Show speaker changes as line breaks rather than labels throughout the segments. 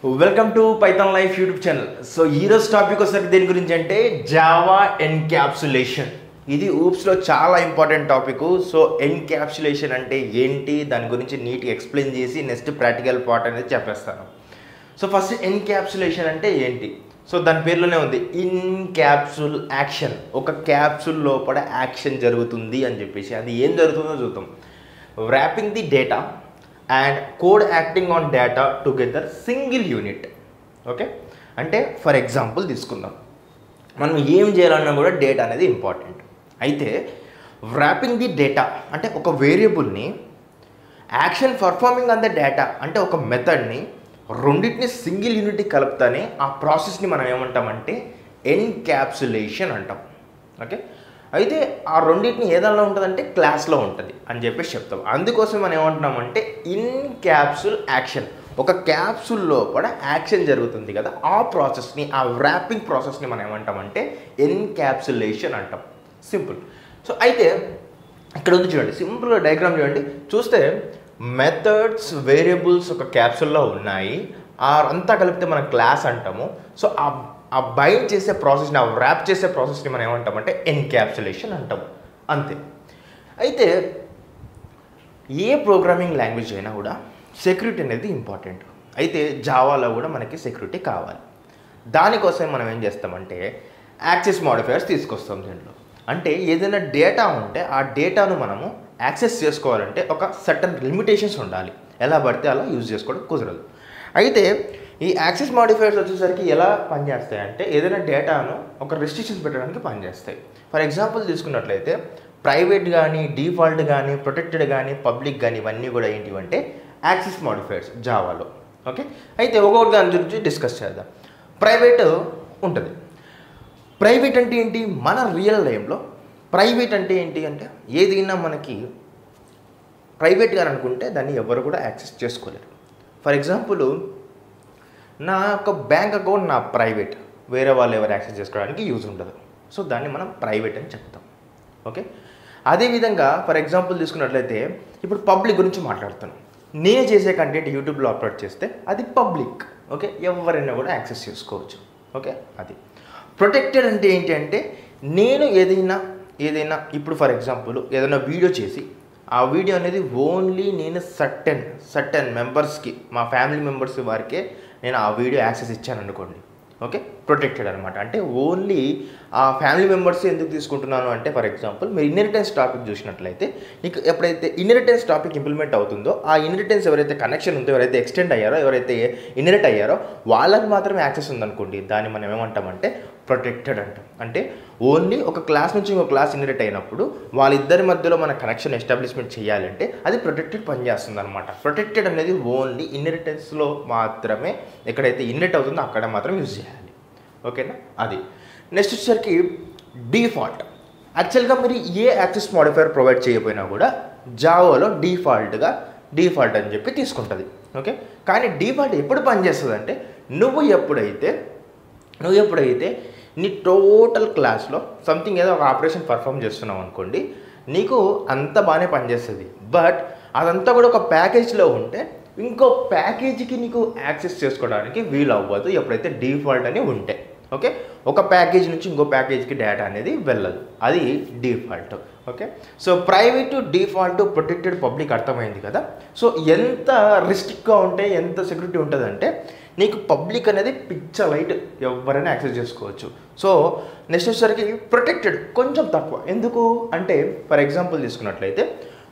Welcome to Python Life YouTube channel. So hero's topic osaki deni gurinchi ante Java encapsulation. ఇది oops లో చాలా important topic. So encapsulation అంటే ఏంటి, దాని గురించి నీట్గా ఎక్స్ప్లెయిన్ చేసి నెక్స్ట్ ప్రాక్టికల్ పార్ట్ అనేది చెప్పేస్తాను. సో ఫస్ట్ ఎన్క్యాప్సులేషన్ అంటే ఏంటి? సో దాని పేరులోనే ఉంది ఇన్క్యాప్సుల్ యాక్షన్. ఒక క్యాప్సుల్ లోపల యాక్షన్ జరుగుతుంది అని చెప్పేసి, అది ఏం జరుగుతుందో చూద్దాం. Wrapping the data and code acting on data together single unit. Okay, అంటే ఫర్ ఎగ్జాంపుల్ తీసుకుందాం. మనం ఏం చేయాలన్నా కూడా డేటా అనేది ఇంపార్టెంట్. అయితే ర్యాపింగ్ ది డేటా అంటే ఒక వేరియబుల్ని, action performing on the data అంటే ఒక మెథడ్ని, రెండింటిని సింగిల్ యూనిట్కి కలుపుతానే ఆ ప్రాసెస్ని మనం ఏమంటామంటే ఎన్క్యాప్సులేషన్ అంటాం. ఓకే, అయితే ఆ రెండింటిని ఏదైనా ఉంటుందంటే క్లాస్లో ఉంటుంది అని చెప్పేసి చెప్తాం. అందుకోసం మనం ఏమంటున్నామంటే ఇన్క్యాప్సుల్ యాక్షన్. ఒక క్యాప్సుల్ లోపల యాక్షన్ జరుగుతుంది కదా, ఆ ప్రాసెస్ని, ఆ ర్యాపింగ్ ప్రాసెస్ని మనం ఏమంటామంటే ఎన్క్యాప్సులేషన్ అంటాం. సింపుల్. సో అయితే ఇక్కడ ఉంది చూడండి, సింపుల్గా డయాగ్రామ్ చూడండి. చూస్తే మెథడ్స్, వేరియబుల్స్ ఒక క్యాప్సుల్లో ఉన్నాయి, అంతా కలిపితే మనం క్లాస్ అంటాము. సో ఆ బైండ్ చేసే ప్రాసెస్ని, ఆ ర్యాప్ చేసే ప్రాసెస్ని మనం ఏమంటామంటే ఎన్క్యాప్సులేషన్ అంటాము. అంతే. అయితే ఏ ప్రోగ్రామింగ్ లాంగ్వేజ్ అయినా కూడా సెక్యూరిటీ అనేది ఇంపార్టెంట్. అయితే జావాలో కూడా మనకి సెక్యూరిటీ కావాలి. దానికోసం మనం ఏం చేస్తామంటే యాక్సెస్ మోడిఫైయర్స్ తీసుకొస్తాం దీంట్లో. అంటే ఏదైనా డేటా ఉంటే ఆ డేటాను మనము యాక్సెస్ చేసుకోవాలంటే ఒక సర్టన్ లిమిటేషన్స్ ఉండాలి. ఎలా పడితే అలా యూజ్ చేసుకోవడం కుదరదు. అయితే ఈ యాక్సెస్ మోడిఫైయర్స్ వచ్చేసరికి ఎలా పనిచేస్తాయి అంటే ఏదైనా డేటాను ఒక రెస్ట్రిక్షన్స్ పెట్టడానికి పనిచేస్తాయి. ఫర్ ఎగ్జాంపుల్ తీసుకున్నట్లయితే ప్రైవేట్ కానీ, డిఫాల్ట్ కానీ, ప్రొటెక్టెడ్ కానీ, పబ్లిక్ కానీ, ఇవన్నీ కూడా ఏంటివంటే యాక్సెస్ మోడిఫైయర్స్ జావాలో. ఓకే, అయితే ఒక్కొక్క దాని గురించి డిస్కస్ చేద్దాం. ప్రైవేట్ ఉంటుంది. ప్రైవేట్ అంటే ఏంటి? మన రియల్ లైఫ్లో ప్రైవేట్ అంటే ఏంటి అంటే ఏదైనా మనకి ప్రైవేట్గా అనుకుంటే దాన్ని ఎవరు కూడా యాక్సెస్ చేసుకోలేరు. ఫర్ ఎగ్జాంపుల్ నా యొక్క బ్యాంక్ అకౌంట్ నా ప్రైవేట్, వేరే వాళ్ళు ఎవరు యాక్సెస్ చేసుకోవడానికి యూజ్ ఉండదు. సో దాన్ని మనం ప్రైవేట్ అని చెప్తాం. ఓకే, అదేవిధంగా ఫర్ ఎగ్జాంపుల్ తీసుకున్నట్లయితే ఇప్పుడు పబ్లిక్ గురించి మాట్లాడుతాను. నేను చేసే కంటెంట్ యూట్యూబ్లో అప్లోడ్ చేస్తే అది పబ్లిక్. ఓకే, ఎవరైనా కూడా యాక్సెస్ చేసుకోవచ్చు. ఓకే, అది. ప్రొటెక్టెడ్ అంటే ఏంటి అంటే నేను ఏదైనా ఇప్పుడు ఫర్ ఎగ్జాంపుల్ ఏదైనా వీడియో చేసి ఆ వీడియో అనేది ఓన్లీ నేను సర్టెన్ మెంబర్స్కి, మా ఫ్యామిలీ మెంబర్స్ వారికే నేను ఆ వీడియో యాక్సెస్ ఇచ్చాను అనుకోండి. ఓకే, ప్రొటెక్టెడ్ అనమాట. అంటే ఓన్లీ ఆ ఫ్యామిలీ మెంబర్స్ ఎందుకు తీసుకుంటున్నాను అంటే ఫర్ ఎగ్జాంపుల్ మీరు ఇన్హెరిటెన్స్ టాపిక్ చూసినట్లయితే మీకు ఎప్పుడైతే ఇన్హెరిటెన్స్ టాపిక్ ఇంప్లిమెంట్ అవుతుందో ఆ ఇన్హెరిటెన్స్ ఎవరైతే కనెక్షన్ ఉందో, ఎవరైతే ఎక్స్టెండ్ అయ్యారో, ఎవరైతే ఇన్హెరిట్ అయ్యారో వాళ్ళకి మాత్రమే యాక్సెస్ ఉందనుకోండి, దాన్ని మనం ఏమంటామంటే ప్రొటెక్టెడ్ అంటాం. అంటే ఓన్లీ ఒక క్లాస్ నుంచి ఇంకో క్లాస్ ఇన్హెరిట్ అయినప్పుడు వాళ్ళిద్దరి మధ్యలో మన కనెక్షన్ ఎస్టాబ్లిష్మెంట్ చేయాలంటే అది ప్రొటెక్టెడ్ పనిచేస్తుంది అనమాట. ప్రొటెక్టెడ్ అనేది ఓన్లీ ఇన్హెరిటెన్స్లో మాత్రమే, ఎక్కడైతే ఇన్హెరిట్ అవుతుందో అక్కడ మాత్రం యూజ్ చేయాలి. ఓకేనా, అది. నెక్స్ట్ వచ్చేసరికి డిఫాల్ట్. యాక్చువల్గా మీరు ఏ యాక్సెస్ మోడిఫైయర్ ప్రొవైడ్ చేయకపోయినా కూడా జావాలో డిఫాల్ట్ అని చెప్పి తీసుకుంటుంది. ఓకే, కానీ డిఫాల్ట్ ఎప్పుడు పనిచేస్తుంది అంటే నువ్వు ఎప్పుడైతే నీ టోటల్ క్లాస్లో సంథింగ్ ఏదో ఒక ఆపరేషన్ పర్ఫామ్ చేస్తున్నావు అనుకోండి, నీకు అంత బాగానే పనిచేస్తుంది. బట్ అదంతా కూడా ఒక ప్యాకేజ్లో ఉంటే ఇంకో ప్యాకేజీకి నీకు యాక్సెస్ చేసుకోవడానికి వీలు అవ్వదు ఎప్పుడైతే డిఫాల్ట్ అని ఉంటే. ఓకే, ఒక ప్యాకేజ్ నుంచి ఇంకో ప్యాకేజ్కి డేటా అనేది వెళ్ళదు, అది default. Okay, so private, default, protected, public అర్థమైంది కదా. సో ఎంత రిస్ట్రిక్ట్గా ఉంటే ఎంత సెక్యూరిటీ ఉంటుందంటే నీకు పబ్లిక్ అనేది పిచ్చ లైట్, ఎవరైనా యాక్సెస్ చేసుకోవచ్చు. సో నెక్స్ట్ వచ్చేసరికి ప్రొటెక్టెడ్ కొంచెం తక్కువ. ఎందుకు అంటే ఫర్ ఎగ్జాంపుల్ తీసుకున్నట్లయితే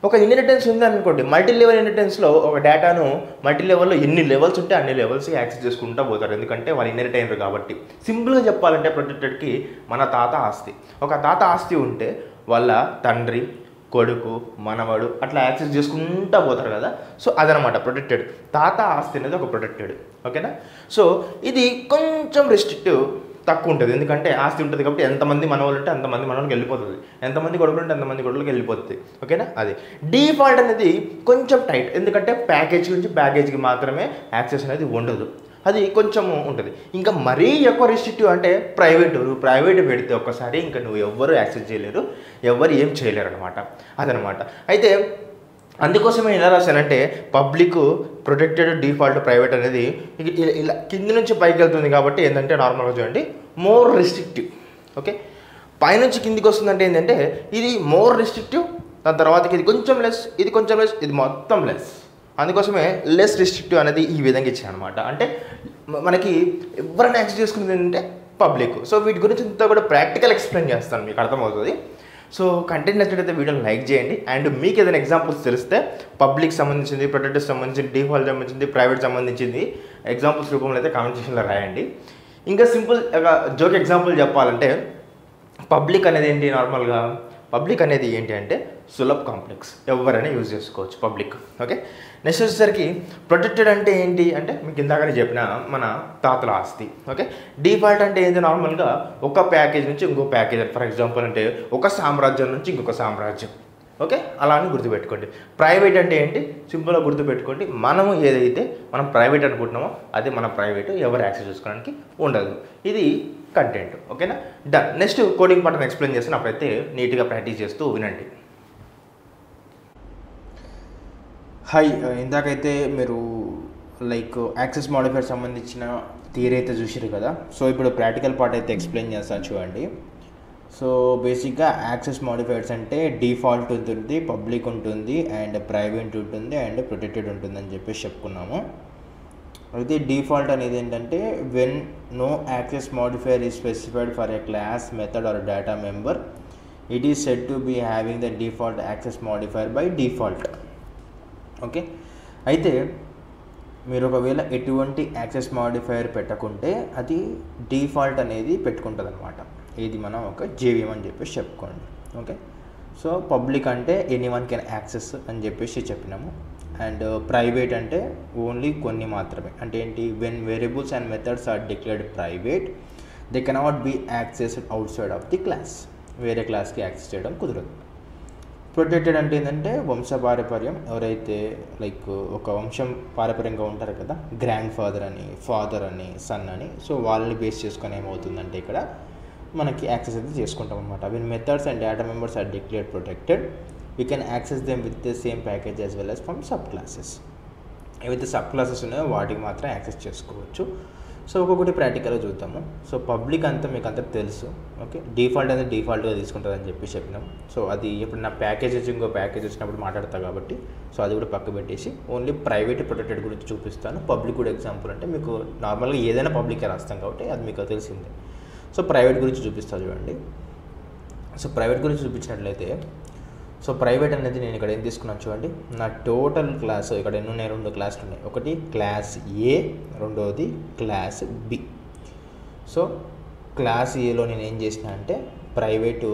ఒక ఇన్హెరిటెన్స్ ఉంది అనుకోండి, మల్టీ లెవెల్ ఇన్హెరిటెన్స్లో ఒక డేటాను మల్టీ లెవెల్లో ఎన్ని లెవెల్స్ ఉంటే అన్ని లెవెల్స్కి యాక్సెస్ చేసుకుంటూ పోతారు, ఎందుకంటే వాళ్ళు ఇన్హెరిట్ అయినారు కాబట్టి. సింపుల్గా చెప్పాలంటే ప్రొటెక్టెడ్కి మన తాత ఆస్తి, ఒక తాత ఆస్తి ఉంటే వాళ్ళ తండ్రి, కొడుకు, మనవడు అట్లా యాక్సెస్ చేసుకుంటూ పోతారు కదా. సో అదనమాట ప్రొటెక్టెడ్. తాత ఆస్తి అనేది ఒక ప్రొటెక్టెడ్. ఓకేనా, సో ఇది కొంచెం రెస్ట్రిక్టివ్ తక్కువ ఉంటుంది, ఎందుకంటే ఆస్తి ఉంటుంది కాబట్టి ఎంతమంది మనవాళ్ళు ఉంటే అంతమంది మనవాళ్ళకి వెళ్ళిపోతుంది, ఎంతమంది కొడుకులు ఉంటే అంతమంది కొడుకులకి వెళ్ళిపోతుంది. ఓకేనా, అది. డిఫాల్ట్ అనేది కొంచెం టైట్, ఎందుకంటే ప్యాకేజ్ నుంచి ప్యాకేజ్కి మాత్రమే యాక్సెస్ అనేది ఉండదు, అది కొంచెం ఉంటుంది. ఇంకా మరీ ఎక్కువ రెస్ట్రిక్టివ్ అంటే ప్రైవేట్ పెడితే ఒక్కసారి ఇంకా నువ్వు ఎవ్వరు యాక్సెస్ చేయలేరు, ఎవ్వరు ఏం చేయలేరు అనమాట, అదనమాట. అయితే అందుకోసమే ఎలా రాశానంటే పబ్లిక్, ప్రొటెక్టెడ్, డిఫాల్ట్, ప్రైవేట్ అనేది ఇలా కింది నుంచి పైకి వెళ్తుంది కాబట్టి ఏంటంటే నార్మల్గా చూడండి మోర్ రిస్ట్రిక్టివ్. ఓకే, పైనుంచి కిందికి వస్తుందంటే ఏంటంటే ఇది మోర్ రిస్ట్రిక్టివ్, దాని తర్వాతకి ఇది కొంచెం లెస్, ఇది కొంచెం లెస్, ఇది మొత్తం లెస్. అందుకోసమే లెస్ రిస్ట్రిక్టివ్ అనేది ఈ విధంగా ఇచ్చాను అనమాట. అంటే మనకి ఎవరైనా యాక్సెస్ చేసుకునేది ఏంటంటే పబ్లిక్. సో వీటి గురించి ఇంత కూడా ప్రాక్టికల్ ఎక్స్ప్లెయిన్ చేస్తాను, మీకు అర్థమవుతుంది. సో కంటెంట్ నచ్చినట్లయితే వీడియోని లైక్ చేయండి. అండ్ మీకు ఏదైనా ఎగ్జాంపుల్స్ తెలిస్తే పబ్లిక్ సంబంధించింది, ప్రొటెక్టెడ్ సంబంధించింది, డిఫాల్ట్ సంబంధించింది, ప్రైవేట్ సంబంధించింది ఎగ్జాంపుల్స్ రూపంలో అయితే కామెంట్ సెక్షన్లో రాయండి. ఇంకా సింపుల్ జోక్ ఎగ్జాంపుల్ చెప్పాలంటే పబ్లిక్ అనేది ఏంటి, నార్మల్గా పబ్లిక్ అనేది ఏంటి అంటే సులభ్ కాంప్లెక్స్, ఎవరైనా యూజ్ చేసుకోవచ్చు పబ్లిక్. ఓకే, నెక్స్ట్ వచ్చేసరికి ప్రొటెక్టెడ్ అంటే ఏంటి అంటే మీకు ఇందాకనే చెప్పిన మన తాతల ఆస్తి. ఓకే, డిఫాల్ట్ అంటే ఏంటి, నార్మల్గా ఒక ప్యాకేజ్ నుంచి ఇంకో ప్యాకేజ్, ఫర్ ఎగ్జాంపుల్ అంటే ఒక సామ్రాజ్యం నుంచి ఇంకొక సామ్రాజ్యం. ఓకే, అలా అని గుర్తుపెట్టుకోండి. ప్రైవేట్ అంటే ఏంటి, సింపుల్గా గుర్తుపెట్టుకోండి. మనము ఏదైతే మనం ప్రైవేట్ అనుకుంటున్నామో అది మన ప్రైవేట్, ఎవరు యాక్సెస్ చేసుకోవడానికి ఉండదు. ఇది కంటెంట్. ఓకేనా, డన్. నెక్స్ట్ కోడింగ్ పార్ట్ని ఎక్స్ప్లెయిన్ చేస్తాను, అప్పుడైతే నీట్గా ప్రాక్టీస్ చేస్తూ వినండి. హాయ్, ఇందాకైతే మీరు లైక్ యాక్సెస్ మాడిఫైర్ సంబంధించిన థియరీ అయితే చూసారు కదా. సో ఇప్పుడు ప్రాక్టికల్ పార్ట్ అయితే ఎక్స్ప్లెయిన్ చేస్తాను చూడండి. సో బేసిక్గా యాక్సెస్ మాడిఫైర్స్ అంటే డిఫాల్ట్ ఉంటుంది, పబ్లిక్ ఉంటుంది, అండ్ ప్రైవేట్ ఉంటుంది, అండ్ ప్రొటెక్టెడ్ ఉంటుంది అని చెప్పేసి చెప్పుకున్నాము. అయితే డిఫాల్ట్ అనేది ఏంటంటే when no access modifier is specified for a class, method or data member, it is said to be having the default access modifier by default. Okay, అయితే మీరు ఒకవేళ ఎటువంటి యాక్సెస్ మాడిఫైర్ పెట్టకుంటే అది డిఫాల్ట్ అనేది పెట్టుకుంటుంది అనమాట. ఇది మనం ఒక జేవిఎం అని చెప్పేసి చెప్పుకోండి. ఓకే, సో పబ్లిక్ అంటే ఎనీవన్ కెన్ యాక్సెస్ అని చెప్పేసి చెప్పినాము. అండ్ ప్రైవేట్ అంటే ఓన్లీ కొన్ని మాత్రమే. అంటే ఏంటి, when variables and methods are declared private they cannot be accessed outside of the class, వేరే క్లాస్కి యాక్సెస్ చేయడం కుదరదు. ప్రొటెక్టెడ్ అంటే ఏంటంటే వంశపారపర్యం, ఎవరైతే లైక్ ఒక వంశం పారపర్యంగా ఉంటారు కదా, గ్రాండ్ ఫాదర్ అని, ఫాదర్ అని, సన్ అని, సో వాళ్ళని బేస్ చేసుకొని ఏమవుతుందంటే ఇక్కడ మనకి యాక్సెస్ అయితే చేసుకుంటాం అనమాట. When methods and data members are declared protected you can access them with the same package as well as from subclasses. ఏవైతే సబ్ క్లాసెస్ ఉన్నాయో వాటికి మాత్రం యాక్సెస్ చేసుకోవచ్చు. సో ఒక్కొక్కటి ప్రాక్టికల్గా చూద్దాము. సో పబ్లిక్ అంతా మీకు అంతా తెలుసు. ఓకే, డిఫాల్ట్ అనేది డిఫాల్ట్గా తీసుకుంటుంది అని చెప్పి చెప్పినాం. సో అది ఇప్పుడు నా ప్యాకేజ్ వచ్చి ఇంకో ప్యాకేజ్ వచ్చినప్పుడు మాట్లాడతా కాబట్టి సో అది కూడా పక్క పెట్టేసి ఓన్లీ ప్రైవేట్ ప్రొటెక్టెడ్ గురించి చూపిస్తాను. పబ్లిక్ కూడా ఎగ్జాంపుల్ అంటే మీకు నార్మల్గా ఏదైనా పబ్లికే రాస్తాం కాబట్టి అది మీకు తెలిసిందే. సో ప్రైవేట్ గురించి చూపిస్తాను చూడండి. సో ప్రైవేట్ గురించి చూపించినట్లయితే సో ప్రైవేట్ అనేది నేను ఇక్కడ ఏం తీసుకున్నాను చూడండి. నా టోటల్ క్లాస్ ఇక్కడ ఎన్ని ఉన్నాయి, 2 క్లాసులు ఉన్నాయి. ఒకటి క్లాస్ ఏ, రెండవది క్లాస్ బి. సో క్లాస్ ఏలో నేను ఏం చేసిన అంటే ప్రైవేటు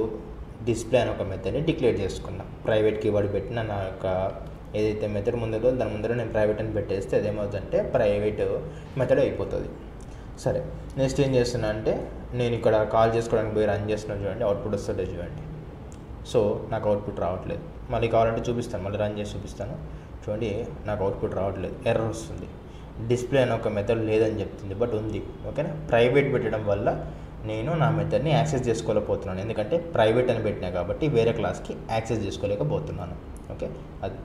డిస్ప్లే అని ఒక మెథడ్ని డిక్లేర్ చేసుకున్నా. ప్రైవేట్ కీవర్డ్ పెట్టిన నా యొక్క ఏదైతే మెథడ్ ముందులో దాని ముందర నేను ప్రైవేట్ అని పెట్టేస్తే అదేమవుతుందంటే ప్రైవేట్ మెథడ్ అయిపోతుంది. సరే, నెక్స్ట్ ఏం చేస్తున్నా అంటే నేను ఇక్కడ కాల్ చేసుకోవడానికి పోయి రన్ చేస్తున్నాను చూడండి, అవుట్పుట్ వస్తుంది చూడండి. సో నాకు అవుట్పుట్ రావట్లేదు. మళ్ళీ కావాలంటే చూపిస్తాను, మళ్ళీ రన్ చేసి చూపిస్తాను చూడండి. నాకు అవుట్పుట్ రావట్లేదు, ఎర్రర్ వస్తుంది. డిస్ప్లే అని ఒక మెథడ్ లేదని చెప్తుంది, బట్ ఉంది. ఓకేనా, ప్రైవేట్ పెట్టడం వల్ల నేను నా మెథడ్ని యాక్సెస్ చేసుకోలేకపోతున్నాను, ఎందుకంటే ప్రైవేట్ అని పెట్టినా కాబట్టి వేరే క్లాస్కి యాక్సెస్ చేసుకోలేకపోతున్నాను. ఓకే, అది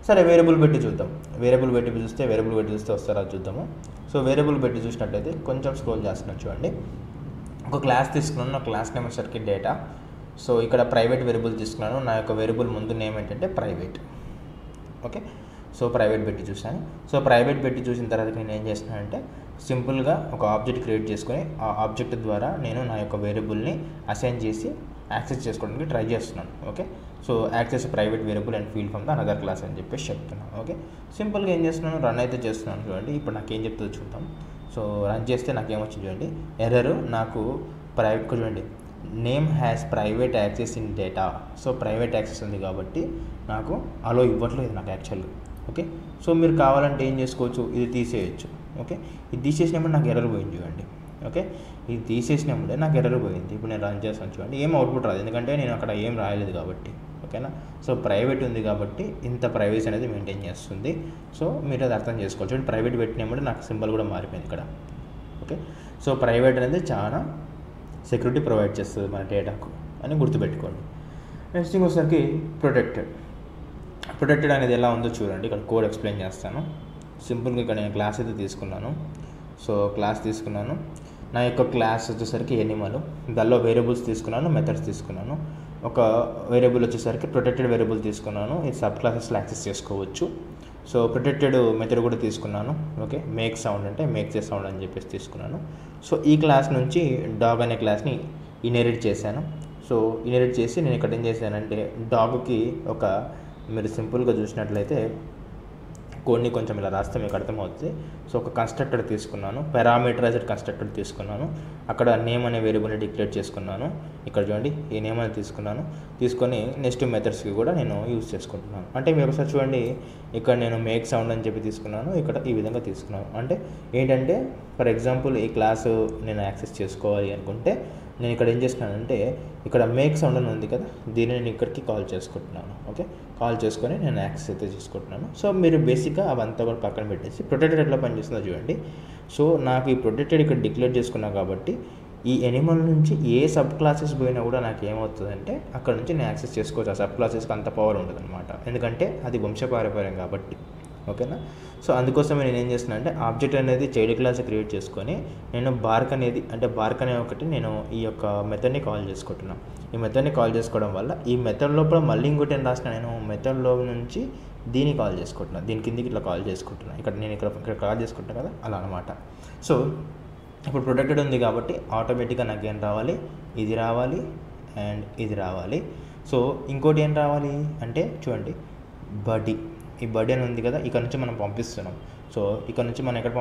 సరే. వేరియబుల్ పెట్టి చూద్దాం. వేరియబుల్ పెట్టి చూస్తే వస్తారా చూద్దాము. సో వేరియబుల్ పెట్టి చూసినట్లయితే కొంచెం స్క్రోల్ చేస్తున్నాను చూడండి. ఒక క్లాస్ తీసుకున్నాను, క్లాస్ నేమ్ వచ్చేసరికి డేటా. సో ఇక్కడ ప్రైవేట్ వేరియబుల్ తీసుకున్నాను. నా యొక్క వేరియబుల్ ముందు నేమ్ ఏంటంటే ప్రైవేట్. ఓకే, సో ప్రైవేట్ పెట్టి చూసాను. సో ప్రైవేట్ పెట్టి చూసిన తర్వాత నేను ఏం చేస్తున్నానంటే సింపుల్గా ఒక ఆబ్జెక్ట్ క్రియేట్ చేసుకొని ఆ ఆబ్జెక్ట్ ద్వారా నేను నా యొక్క వేరియబుల్ని అసైన్ చేసి యాక్సెస్ చేసుకోవడానికి ట్రై చేస్తున్నాను. Okay, so access private variable and field from the another class అని చెప్పేసి చెప్తున్నాను. ఓకే, సింపుల్గా ఏం చేస్తున్నాను, రన్ అయితే చేస్తున్నాను చూడండి. ఇప్పుడు నాకు ఏం చెప్తుందో చూద్దాం. సో రన్ చేస్తే నాకు ఏమొచ్చింది చూడండి, ఎర్రర్. నాకు ప్రైవేట్ చూడండి, name has private access in data. So private access ఉంది కాబట్టి నాకు అలో ఇవ్వట్లేదు నాకు యాక్చువల్గా. ఓకే, సో మీరు కావాలంటే ఏం చేసుకోవచ్చు, ఇది తీసేయచ్చు. ఓకే, ఇది తీసేసినప్పుడు నాకు ఎర్రర్ పోయింది చూడండి. ఓకే, ఇది తీసేసినప్పుడే నాకు ఎర్రర్ పోయింది. ఇప్పుడు నేను రన్ చేస్తాను చూడండి, ఏం అవుట్పుట్ రాదు, ఎందుకంటే నేను అక్కడ ఏం రాయలేదు కాబట్టి. ఓకేనా, సో ప్రైవేట్ ఉంది కాబట్టి ఇంత ప్రైవసీ అనేది మెయింటైన్ చేస్తుంది. సో మీరు అది అర్థం చేసుకోవచ్చు. చూడండి, ప్రైవేట్ పెట్టినప్పుడు నాకు సింబల్ కూడా మారిపోయింది ఇక్కడ. ఓకే, సో ప్రైవేట్ అనేది చాలా సెక్యూరిటీ ప్రొవైడ్ చేస్తుంది మన డేటాకు అని గుర్తుపెట్టుకోండి. Next ఇంకోసరికి protected.
ప్రొటెక్టెడ్ అనేది ఎలా ఉందో చూడండి. ఇక్కడ కోడ్ ఎక్స్ప్లెయిన్ చేస్తాను. సింపుల్గా ఇక్కడ నేను క్లాస్ అయితే తీసుకున్నాను. సో క్లాస్ తీసుకున్నాను. నా యొక్క క్లాస్ వచ్చేసరికి ఎనిమల్, దానిలో వేరియబుల్స్ తీసుకున్నాను, మెథడ్స్ తీసుకున్నాను. ఒక వేరియబుల్ వచ్చేసరికి ప్రొటెక్టెడ్ వేరియబుల్ తీసుకున్నాను, ఇది సబ్ క్లాసెస్లో యాక్సెస్ చేసుకోవచ్చు. సో ప్రొటెక్టెడ్ మెథడ్ కూడా తీసుకున్నాను. ఓకే, మేక్ సౌండ్ అంటే మేక్ చే సౌండ్ అని చెప్పేసి తీసుకున్నాను. సో ఈ క్లాస్ నుంచి డాగ్ అనే క్లాస్ని ఇన్హెరిట్ చేశాను. సో ఇన్హెరిట్ చేసి నేను ఇక్కడ ఏం చేశానంటే డాగ్కి ఒక, మీరు సింపుల్గా చూసినట్లయితే కోడ్ని కొంచెం ఇలా రాస్తే మీకు అర్థమవుతుంది. సో ఒక కన్స్ట్రక్టర్ తీసుకున్నాను, పారామీటరైజ్డ్ కన్స్ట్రక్టర్ తీసుకున్నాను. అక్కడ నేమ్ అనే వేరియబుల్ని డిక్లేర్ చేసుకున్నాను. ఇక్కడ చూడండి ఈ నేమ్ అని తీసుకొని నెక్స్ట్ మెథడ్స్కి కూడా నేను యూజ్ చేసుకుంటున్నాను. అంటే మీరు ఒకసారి చూడండి, ఇక్కడ నేను మేక్ సౌండ్ అని చెప్పి తీసుకున్నాను, ఇక్కడ ఈ విధంగా తీసుకున్నాను. అంటే ఏంటంటే ఫర్ ఎగ్జాంపుల్ ఈ క్లాసు నేను యాక్సెస్ చేసుకోవాలి అనుకుంటే నేను ఇక్కడ ఏం చేస్తున్నానంటే ఇక్కడ మేక్ సౌండ్ అని ఉంది కదా, దీన్ని నేను ఇక్కడికి కాల్ చేసుకుంటున్నాను. ఓకే, కాల్ చేసుకొని నేను యాక్సెస్ అయితే చేసుకుంటున్నాను. సో మీరు బేసిక్గా అవంతా కూడా పక్కన పెట్టేసి ప్రొటెక్టెడ్ ఎట్లా పనిచేస్తుందో చూడండి. సో నాకు ఈ ప్రొటెక్టెడ్ ఇక్కడ డిక్లేర్ చేసుకున్నా కాబట్టి ఈ ఎనిమల్ నుంచి ఏ సబ్ క్లాసెస్ పోయినా కూడా నాకు ఏమవుతుందంటే అక్కడ నుంచి నేను యాక్సెస్ చేసుకోవచ్చు. ఆ సబ్ క్లాసెస్కి అంత పవర్ ఉంటుంది అనమాట, ఎందుకంటే అది వంశపారంపర్యం కాబట్టి. ఓకేనా. సో అందుకోసం నేను ఏం చేస్తున్నా అంటే ఆబ్జెక్ట్ అనేది చైల్డ్ క్లాస్ క్రియేట్ చేసుకొని నేను బార్క్ అనే ఒకటి నేను ఈ యొక్క మెథడ్ని కాల్ చేసుకుంటున్నాను. ఈ మెథడ్ని కాల్ చేసుకోవడం వల్ల ఈ మెథడ్ లోపల మళ్ళీ ఇంకోటి ఏం రాసిన, నేను మెథడ్లో నుంచి దీన్ని కాల్ చేసుకుంటున్నాను, దీని కిందికి ఇట్లా కాల్ చేసుకుంటున్నాను. ఇక్కడ కాల్ చేసుకుంటాను కదా, అలా అనమాట. సో ఇప్పుడు ప్రొటెక్టెడ్ ఉంది కాబట్టి ఆటోమేటిక్గా నాకు ఏం రావాలి, ఇది రావాలి అండ్ ఇది రావాలి. సో ఇంకోటి ఏం రావాలి అంటే చూడండి, బడీ, ఈ బడీ అని ఉంది కదా, ఇక్కడ నుంచి మనం పంపిస్తున్నాం. సో ఇక్కడ నుంచి మనం ఎక్కడ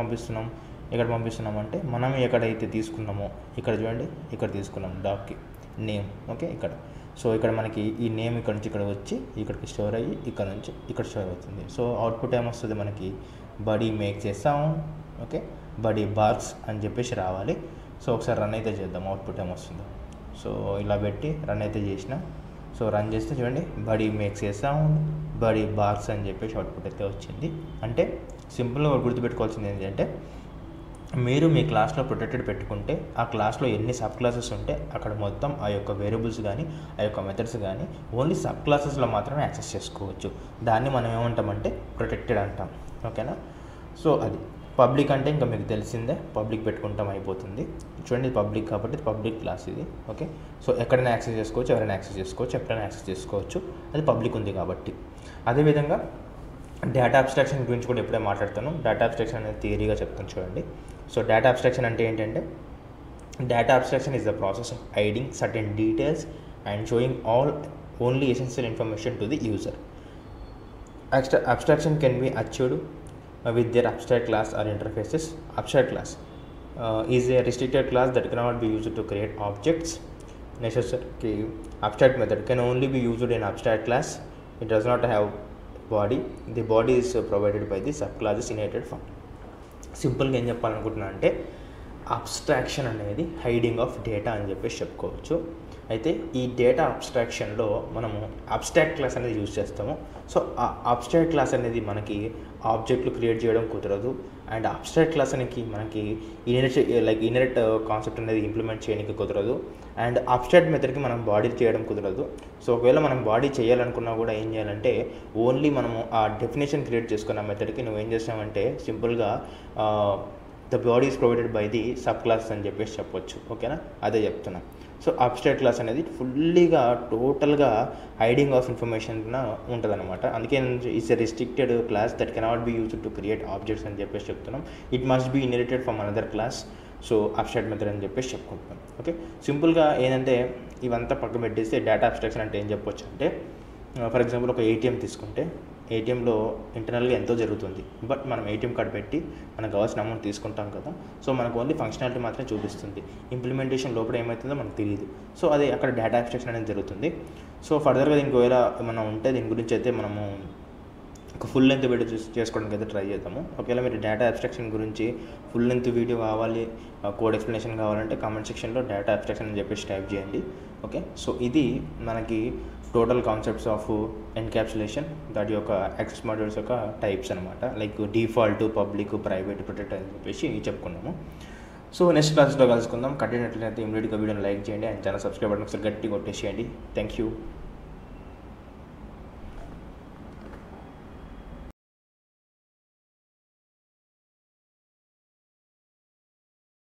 పంపిస్తున్నాం అంటే మనం ఎక్కడైతే తీసుకున్నామో ఇక్కడ చూడండి, ఇక్కడ తీసుకున్నాం డాగ్కి నేమ్. ఓకే, ఇక్కడ. సో ఇక్కడ మనకి ఈ నేమ్ ఇక్కడ నుంచి ఇక్కడ వచ్చి ఇక్కడికి స్టోర్ అయ్యి ఇక్కడ నుంచి ఇక్కడ స్టోర్ అవుతుంది. సో అవుట్పుట్ ఏమొస్తుంది మనకి, బడీ మేక్ చేస్తాం. ఓకే, బడీ బార్క్స్ అని చెప్పేసి రావాలి. సో ఒకసారి రన్ అయితే చేద్దాం, అవుట్పుట్ ఏమొస్తుందో. సో ఇలా పెట్టి రన్ అయితే చేసిన. సో రన్ చేస్తే చూడండి, బడీ మేక్స్ చేస్తాం, బడీ బార్క్స్ అని చెప్పేసి అవుట్పుట్ అయితే వచ్చింది. అంటే సింపుల్గా గుర్తుపెట్టుకోవాల్సింది ఏంటంటే మీరు మీ క్లాస్లో ప్రొటెక్టెడ్ పెట్టుకుంటే ఆ క్లాస్లో ఎన్ని సబ్ క్లాసెస్ ఉంటే అక్కడ మొత్తం ఆ యొక్క వేరియబుల్స్ కానీ ఆ యొక్క మెథడ్స్ కానీ ఓన్లీ సబ్ క్లాసెస్లో మాత్రమే యాక్సెస్ చేసుకోవచ్చు. దాన్ని మనం ఏమంటామంటే ప్రొటెక్టెడ్ అంటాం. ఓకేనా. సో అది పబ్లిక్ అంటే ఇంకా మీకు తెలిసిందే, పబ్లిక్ పెట్టుకుంటాం అయిపోతుంది. చూడండి పబ్లిక్ కాబట్టి పబ్లిక్ క్లాస్ ఇది. ఓకే, సో ఎక్కడైనా యాక్సెస్ చేసుకోవచ్చు, ఎవరైనా యాక్సెస్ చేసుకోవచ్చు, ఎప్పుడైనా యాక్సెస్ చేసుకోవచ్చు, అది పబ్లిక్ ఉంది కాబట్టి. అదేవిధంగా డేటా అబ్స్ట్రాక్షన్ గురించి కూడా ఎప్పుడే మాట్లాడతాను. డేటా అబ్స్ట్రాక్షన్ అనేది థియరీగా చెప్తాను చూడండి. సో డేటా అబ్స్ట్రాక్షన్ అంటే ఏంటంటే data abstraction is the process of hiding certain details and sowing only essential information to the user. Abstraction can be achieved with their abstract class or interfaces. Abstract class is a restricted class that cannot be used to create objects. Necessary abstract method can only be used in abstract class. It does not have body. The body is provided by the subclasses inherited from. సింపుల్గా ఏం చెప్పాలనుకుంటున్నా అంటే abstraction అనేది hiding of data అని చెప్పేసి చెప్పుకోవచ్చు. అయితే ఈ data అబ్స్ట్రాక్షన్లో మనము అబ్స్ట్రాక్ట్ క్లాస్ అనేది యూజ్ చేస్తాము. సో ఆ అబ్స్ట్రాక్ట్ క్లాస్ అనేది మనకి ఆబ్జెక్ట్లు క్రియేట్ చేయడం కుదరదు. అండ్ అబ్స్ట్రాక్ట్ క్లాస్ అనేది మనకి ఇన్హెరిట్ కాన్సెప్ట్ అనేది ఇంప్లిమెంట్ చేయడానికి కుదరదు. అండ్ అబ్స్ట్రాక్ట్ మెథడ్కి మనం బాడీ చేయడం కుదరదు. సో ఒకవేళ మనం బాడీ చేయాలనుకున్నా కూడా ఏం చేయాలంటే ఓన్లీ మనము ఆ డెఫినేషన్ క్రియేట్ చేసుకున్న మెథడ్కి నువ్వు ఏం చేస్తామంటే సింపుల్గా the body is provided by the sub class అని చెప్పేసి చెప్పొచ్చు. ఓకేనా, అదే చెప్తున్నా. సో అబ్స్ట్రాక్ట్ క్లాస్ అనేది ఫుల్లీగా టోటల్గా హైడింగ్ ఆఫ్ ఇన్ఫర్మేషన్ ఉంటుంది అనమాట. అందుకే it's a restricted class that cannot be used to create objects అని చెప్పేసి చెప్తున్నాం. It must be inherited from another class. So abstract method అని చెప్పేసి చెప్పుకుంటున్నాం. ఓకే, సింపుల్గా ఏంటంటే ఇవంతా పక్కన పెట్టేస్తే డేటా అబ్స్ట్రాక్షన్ అంటే ఏం చెప్పొచ్చు అంటే ఫర్ ఎగ్జాంపుల్ ఒక ఏటీఎం తీసుకుంటే ఏటీఎంలో ఇంటర్నల్గా ఎంతో జరుగుతుంది, బట్ మనం ఏటీఎం కార్డ్ పెట్టి మనకు కావాల్సిన అమౌంట్ తీసుకుంటాం కదా. సో మనకు ఓన్లీ ఫంక్షనాలిటీ మాత్రమే చూపిస్తుంది, ఇంప్లిమెంటేషన్ లోపల ఏమవుతుందో మనకు తెలియదు. సో అది అక్కడ డేటా అబ్స్ట్రాక్షన్ అనేది జరుగుతుంది. సో ఫర్దర్గా దీనికి ఒకవేళ ఏమైనా ఉంటే దీని గురించి అయితే మనము ఒక ఫుల్ లెంత్ వీడియో చేసుకోవడానికి అయితే ట్రై చేద్దాము. ఒకవేళ మీరు డేటా అబ్స్ట్రాక్షన్ గురించి ఫుల్ లెంత్ వీడియో కావాలి, కోడ్ ఎక్స్ప్లెనేషన్ కావాలంటే కామెంట్ సెక్షన్లో డేటా అబ్స్ట్రాక్షన్ అని చెప్పేసి టైప్ చేయండి. ఓకే, సో ఇది మనకి టోటల్ కాన్సెప్ట్స్ ఆఫ్ ఎన్క్యాప్సులేషన్, దాటి యొక్క యాక్సెస్ మాడ్యూల్స్ యొక్క టైప్స్ అనమాట. Like default, public, private, protect అని చెప్పేసి చెప్పుకున్నాము. సో నెక్స్ట్ క్లాస్లో కలుసుకుందాం. కట్టినట్లయితే ఇమీడియట్గా వీడియోని లైక్ చేయండి అండ్ ఛానల్ సబ్స్క్రైబ్ బటన్ ఒకసారి గట్టి కొట్టేసేయండి. Thank you.